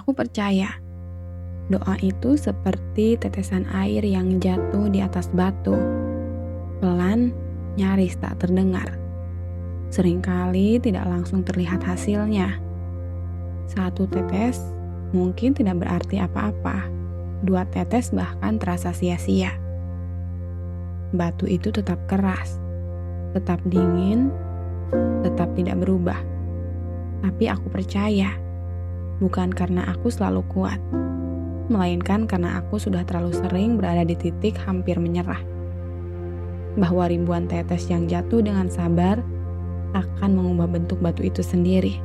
Aku percaya doa itu seperti tetesan air yang jatuh di atas batu, pelan, nyaris tak terdengar. Seringkali tidak langsung terlihat hasilnya. Satu tetes mungkin tidak berarti apa-apa. 2 tetes bahkan terasa sia-sia. Batu itu tetap keras, tetap dingin, tetap tidak berubah. Tapi aku percaya, bukan karena aku selalu kuat, melainkan karena aku sudah terlalu sering berada di titik hampir menyerah. Bahwa ribuan tetes yang jatuh dengan sabar akan mengubah bentuk batu itu sendiri.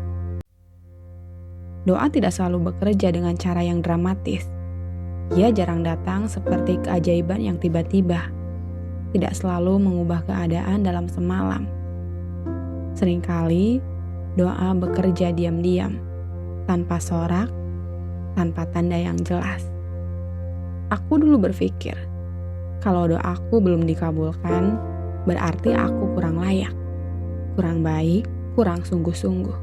Doa tidak selalu bekerja dengan cara yang dramatis. Ia jarang datang seperti keajaiban yang tiba-tiba. Tidak selalu mengubah keadaan dalam semalam. Seringkali doa bekerja diam-diam, tanpa sorak, tanpa tanda yang jelas. Aku dulu berpikir, kalau doaku belum dikabulkan, berarti aku kurang layak, kurang baik, kurang sungguh-sungguh.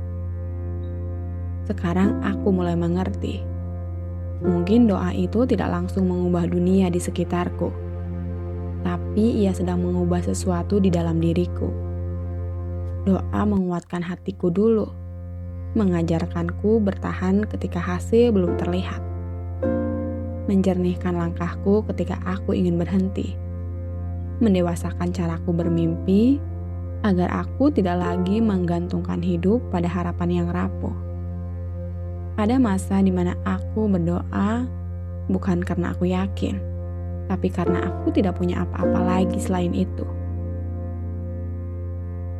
Sekarang aku mulai mengerti. Mungkin doa itu tidak langsung mengubah dunia di sekitarku, tapi ia sedang mengubah sesuatu di dalam diriku. Doa menguatkan hatiku dulu, mengajarkanku bertahan ketika hasil belum terlihat, menjernihkan langkahku ketika aku ingin berhenti, mendewasakan caraku bermimpi agar aku tidak lagi menggantungkan hidup pada harapan yang rapuh. Ada masa di mana aku berdoa bukan karena aku yakin, tapi karena aku tidak punya apa-apa lagi selain itu.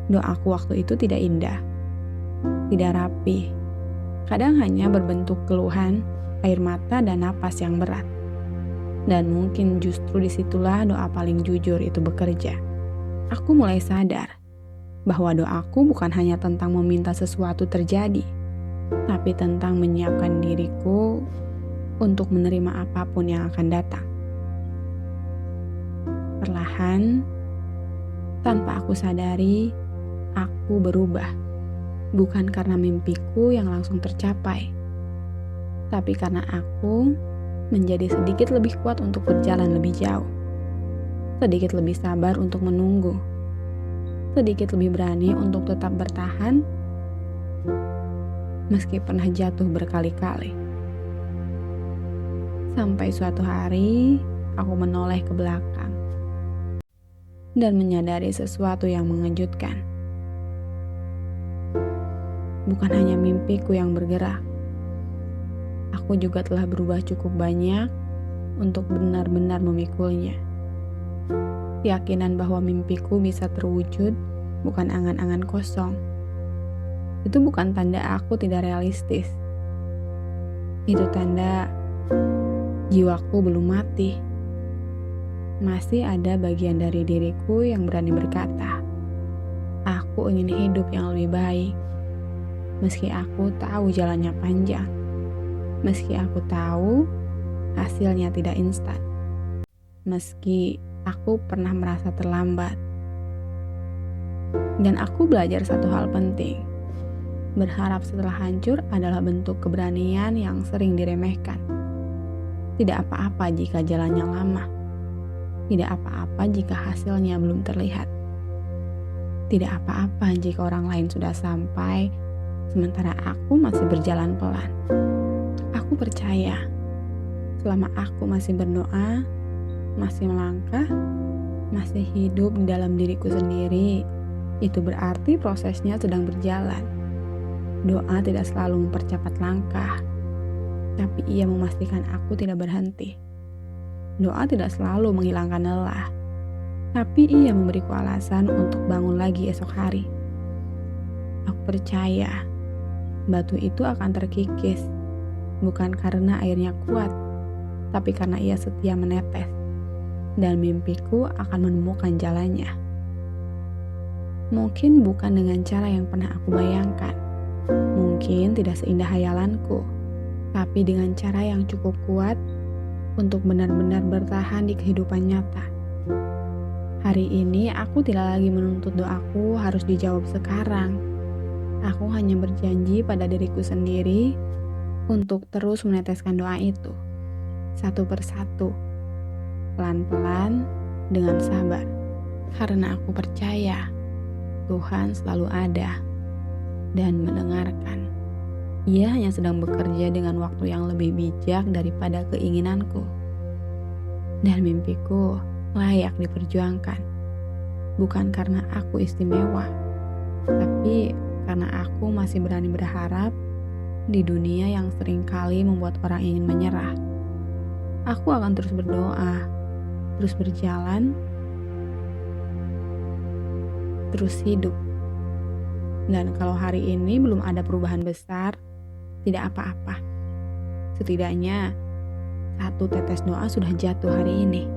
Doaku waktu itu tidak indah, tidak rapi, kadang hanya berbentuk keluhan, air mata, dan napas yang berat. Dan mungkin justru disitulah doa paling jujur itu bekerja. Aku mulai sadar bahwa doaku bukan hanya tentang meminta sesuatu terjadi, tapi tentang menyiapkan diriku untuk menerima apapun yang akan datang. Perlahan, tanpa aku sadari, aku berubah. Bukan karena mimpiku yang langsung tercapai, tapi karena aku menjadi sedikit lebih kuat untuk berjalan lebih jauh, sedikit lebih sabar untuk menunggu, sedikit lebih berani untuk tetap bertahan meski pernah jatuh berkali-kali. Sampai suatu hari, aku menoleh ke belakang dan menyadari sesuatu yang mengejutkan. Bukan hanya mimpiku yang bergerak, aku juga telah berubah cukup banyak untuk benar-benar memikulnya. Keyakinan bahwa mimpiku bisa terwujud bukan angan-angan kosong. Itu bukan tanda aku tidak realistis. Itu tanda jiwaku belum mati. Masih ada bagian dari diriku yang berani berkata, aku ingin hidup yang lebih baik. Meski aku tahu jalannya panjang. Meski aku tahu hasilnya tidak instan. Meski aku pernah merasa terlambat. Dan aku belajar satu hal penting. Berharap setelah hancur adalah bentuk keberanian yang sering diremehkan. Tidak apa-apa jika jalannya lama. Tidak apa-apa jika hasilnya belum terlihat. Tidak apa-apa jika orang lain sudah sampai, sementara aku masih berjalan pelan. Aku percaya, selama aku masih berdoa, masih melangkah, masih hidup di dalam diriku sendiri, itu berarti prosesnya sedang berjalan. Doa tidak selalu mempercepat langkah, tapi ia memastikan aku tidak berhenti. Doa tidak selalu menghilangkan lelah, tapi ia memberiku alasan untuk bangun lagi esok hari. Aku percaya batu itu akan terkikis, bukan karena airnya kuat, tapi karena ia setia menetes, dan mimpiku akan menemukan jalannya. Mungkin bukan dengan cara yang pernah aku bayangkan, mungkin tidak seindah hayalanku, tapi dengan cara yang cukup kuat untuk benar-benar bertahan di kehidupan nyata. Hari ini aku tidak lagi menuntut doaku harus dijawab sekarang. Aku hanya berjanji pada diriku sendiri untuk terus meneteskan doa itu, satu persatu, pelan-pelan, dengan sabar. Karena aku percaya Tuhan selalu ada dan mendengarkan. Ia hanya sedang bekerja dengan waktu yang lebih bijak daripada keinginanku. Dan mimpiku layak diperjuangkan. Bukan karena aku istimewa, tapi karena aku masih berani berharap di dunia yang seringkali membuat orang ingin menyerah. Aku akan terus berdoa, terus berjalan, terus hidup. Dan kalau hari ini belum ada perubahan besar, tidak apa-apa. Setidaknya satu tetes doa sudah jatuh hari ini.